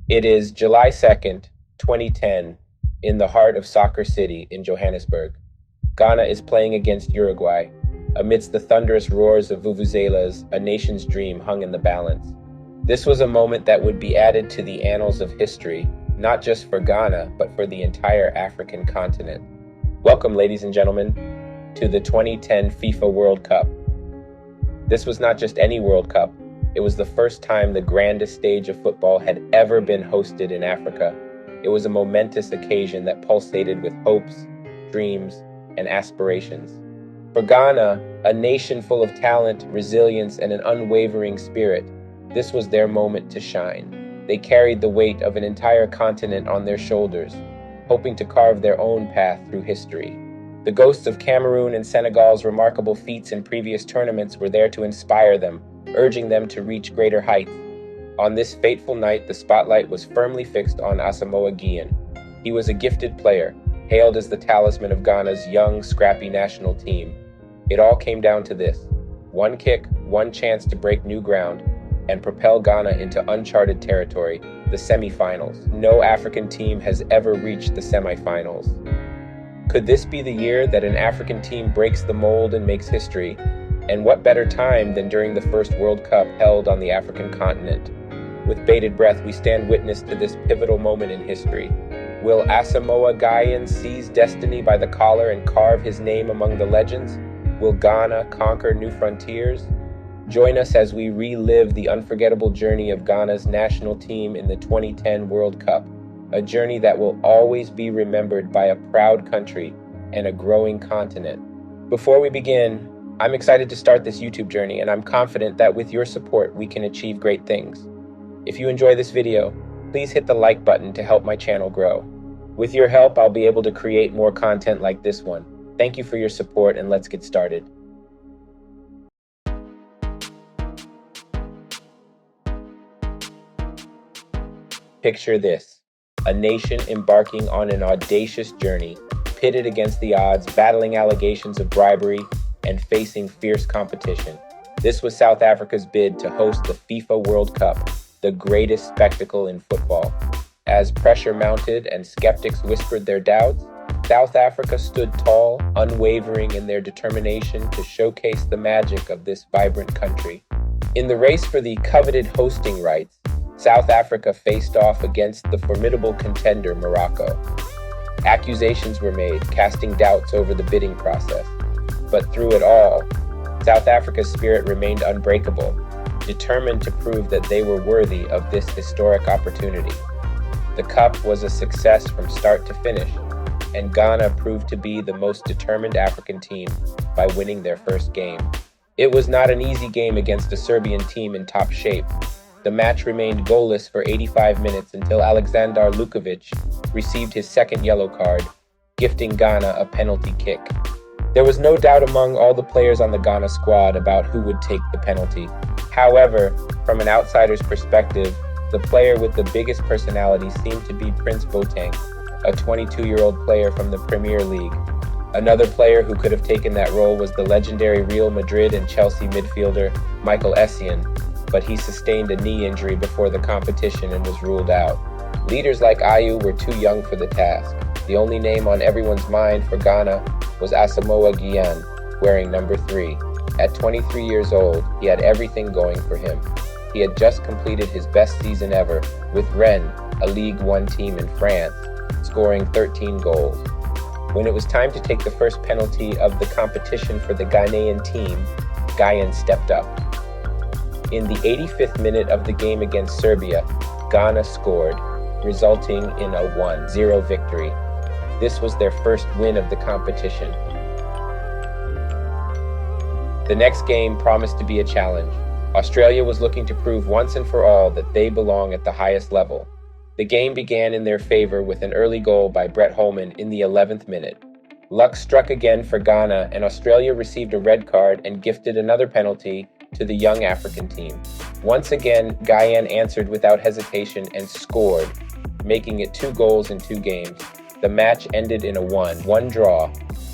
It is July 2nd, 2010, in the heart of Soccer City in Johannesburg. Ghana is playing against Uruguay. Amidst the thunderous roars of vuvuzelas, a nation's dream hung in the balance. This was a moment that would be added to the annals of history, not just for Ghana, but for the entire African continent. Welcome, ladies and gentlemen, to the 2010 FIFA World Cup. This was not just any World Cup. It was the first time the grandest stage of football had ever been hosted in Africa. It was a momentous occasion that pulsated with hopes, dreams, and aspirations. For Ghana, a nation full of talent, resilience, and an unwavering spirit, this was their moment to shine. They carried the weight of an entire continent on their shoulders, hoping to carve their own path through history. The ghosts of Cameroon and Senegal's remarkable feats in previous tournaments were there to inspire them, urging them to reach greater heights. On this fateful night, the spotlight was firmly fixed on Asamoah Gyan. He was a gifted player, hailed as the talisman of Ghana's young, scrappy national team. It all came down to this: one kick, one chance to break new ground, and propel Ghana into uncharted territory, the semifinals. No African team has ever reached the semifinals. Could this be the year that an African team breaks the mold and makes history? And what better time than during the first World Cup held on the African continent? With bated breath, we stand witness to this pivotal moment in history. Will Asamoah Gyan seize destiny by the collar and carve his name among the legends? Will Ghana conquer new frontiers? Join us as we relive the unforgettable journey of Ghana's national team in the 2010 World Cup, a journey that will always be remembered by a proud country and a growing continent. Before we begin, I'm excited to start this YouTube journey, and I'm confident that with your support, we can achieve great things. If you enjoy this video, please hit the like button to help my channel grow. With your help, I'll be able to create more content like this one. Thank you for your support, and let's get started. Picture this: a nation embarking on an audacious journey, pitted against the odds, battling allegations of bribery, and facing fierce competition. This was South Africa's bid to host the FIFA World Cup, the greatest spectacle in football. As pressure mounted and skeptics whispered their doubts, South Africa stood tall, unwavering in their determination to showcase the magic of this vibrant country. In the race for the coveted hosting rights, South Africa faced off against the formidable contender Morocco. Accusations were made, casting doubts over the bidding process. But through it all, South Africa's spirit remained unbreakable, determined to prove that they were worthy of this historic opportunity. The cup was a success from start to finish, and Ghana proved to be the most determined African team by winning their first game. It was not an easy game against a Serbian team in top shape. The match remained goalless for 85 minutes until Aleksandar Lukovic received his second yellow card, gifting Ghana a penalty kick. There was no doubt among all the players on the Ghana squad about who would take the penalty. However, from an outsider's perspective, the player with the biggest personality seemed to be Prince Boateng, a 22-year-old player from the Premier League. Another player who could have taken that role was the legendary Real Madrid and Chelsea midfielder Michael Essien, but he sustained a knee injury before the competition and was ruled out. Leaders like Ayew were too young for the task. The only name on everyone's mind for Ghana was Asamoah Gyan, wearing number 3. At 23 years old, he had everything going for him. He had just completed his best season ever with Rennes, a Ligue 1 team in France, scoring 13 goals. When it was time to take the first penalty of the competition for the Ghanaian team, Gyan stepped up. In the 85th minute of the game against Serbia, Ghana scored, resulting in a 1-0 victory. This was their first win of the competition. The next game promised to be a challenge. Australia was looking to prove once and for all that they belong at the highest level. The game began in their favor with an early goal by Brett Holman in the 11th minute. Luck struck again for Ghana, and Australia received a red card and gifted another penalty to the young African team. Once again, Gyan answered without hesitation and scored, making it 2 goals in 2 games. The match ended in a 1-1 draw.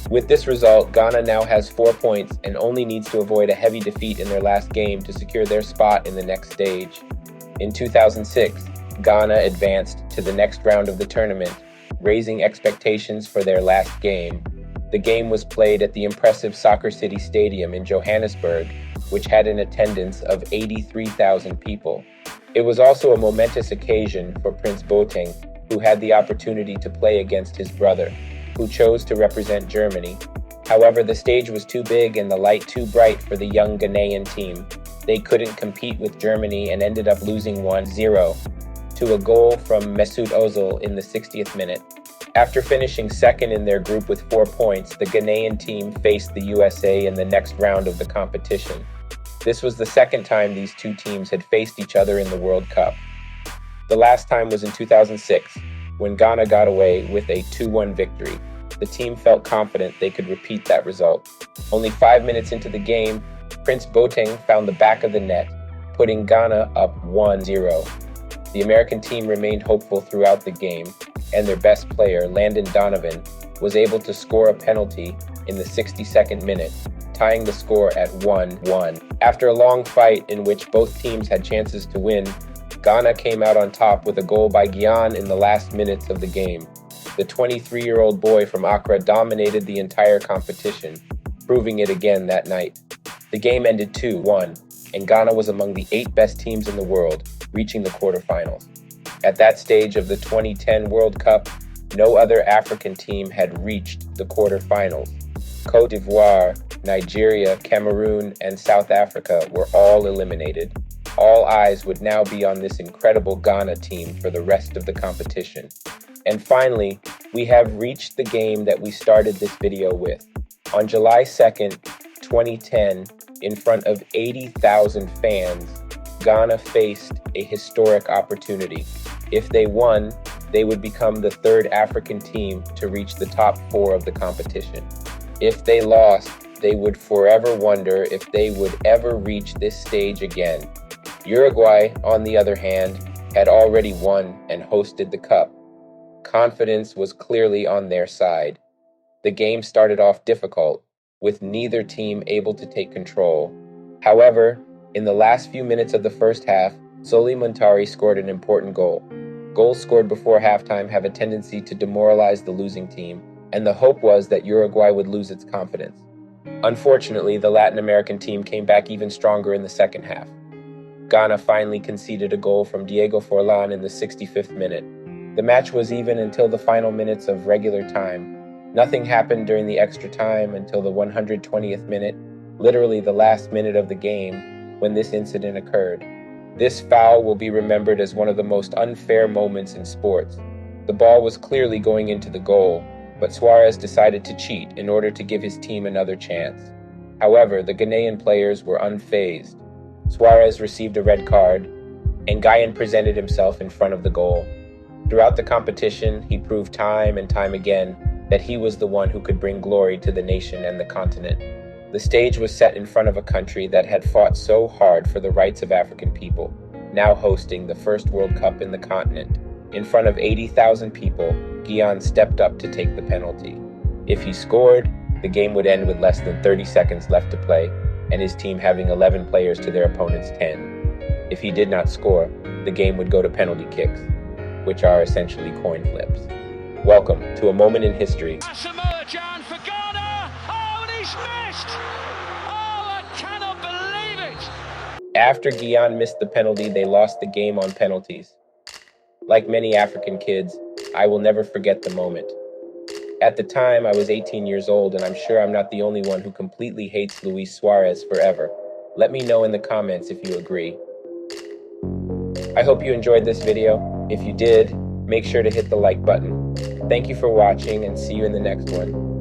With this result, Ghana now has 4 points and only needs to avoid a heavy defeat in their last game to secure their spot in the next stage. In 2006, Ghana advanced to the next round of the tournament, raising expectations for their last game. The game was played at the impressive Soccer City Stadium in Johannesburg, which had an attendance of 83,000 people. It was also a momentous occasion for Prince Boateng, who had the opportunity to play against his brother, who chose to represent Germany. However, the stage was too big and the light too bright for the young Ghanaian team. They couldn't compete with Germany and ended up losing 1-0 to a goal from Mesut Ozil in the 60th minute. After finishing second in their group with 4 points, the Ghanaian team faced the USA in the next round of the competition. This was the second time these two teams had faced each other in the World Cup. The last time was in 2006, when Ghana got away with a 2-1 victory. The team felt confident they could repeat that result. Only 5 minutes into the game, Prince Boateng found the back of the net, putting Ghana up 1-0. The American team remained hopeful throughout the game, and their best player, Landon Donovan, was able to score a penalty in the 62nd minute, tying the score at 1-1. After a long fight in which both teams had chances to win, Ghana came out on top with a goal by Ghanaian in the last minutes of the game. The 23-year-old boy from Accra dominated the entire competition, proving it again that night. The game ended 2-1, and Ghana was among the 8 best teams in the world, reaching the quarterfinals. At that stage of the 2010 World Cup, no other African team had reached the quarterfinals. Côte d'Ivoire, Nigeria, Cameroon, and South Africa were all eliminated. All eyes would now be on this incredible Ghana team for the rest of the competition. And finally, we have reached the game that we started this video with. On July 2nd, 2010, in front of 80,000 fans, Ghana faced a historic opportunity. If they won, they would become the 3rd African team to reach the top 4 of the competition. If they lost, they would forever wonder if they would ever reach this stage again. Uruguay, on the other hand, had already won and hosted the cup. Confidence was clearly on their side. The game started off difficult, with neither team able to take control. However, in the last few minutes of the first half, Soli Muntari scored an important goal. Goals scored before halftime have a tendency to demoralize the losing team, and the hope was that Uruguay would lose its confidence. Unfortunately, the Latin American team came back even stronger in the second half. Ghana finally conceded a goal from Diego Forlan in the 65th minute. The match was even until the final minutes of regular time. Nothing happened during the extra time until the 120th minute, literally the last minute of the game, when this incident occurred. This foul will be remembered as one of the most unfair moments in sports. The ball was clearly going into the goal, but Suarez decided to cheat in order to give his team another chance. However, the Ghanaian players were unfazed. Suarez received a red card, and Ghanaian presented himself in front of the goal. Throughout the competition, he proved time and time again that he was the one who could bring glory to the nation and the continent. The stage was set in front of a country that had fought so hard for the rights of African people, now hosting the first World Cup in the continent. In front of 80,000 people, Ghanaian stepped up to take the penalty. If he scored, the game would end with less than 30 seconds left to play, and his team having 11 players to their opponent's 10. If he did not score, the game would go to penalty kicks, which are essentially coin flips. Welcome to a moment in history. Asamoah Gyan for Ghana! Oh, and he's missed! Oh, I cannot believe it! After Ghanaian missed the penalty, they lost the game on penalties. Like many African kids, I will never forget the moment. At the time, I was 18 years old, and I'm sure I'm not the only one who completely hates Luis Suarez forever. Let me know in the comments if you agree. I hope you enjoyed this video. If you did, make sure to hit the like button. Thank you for watching, and see you in the next one.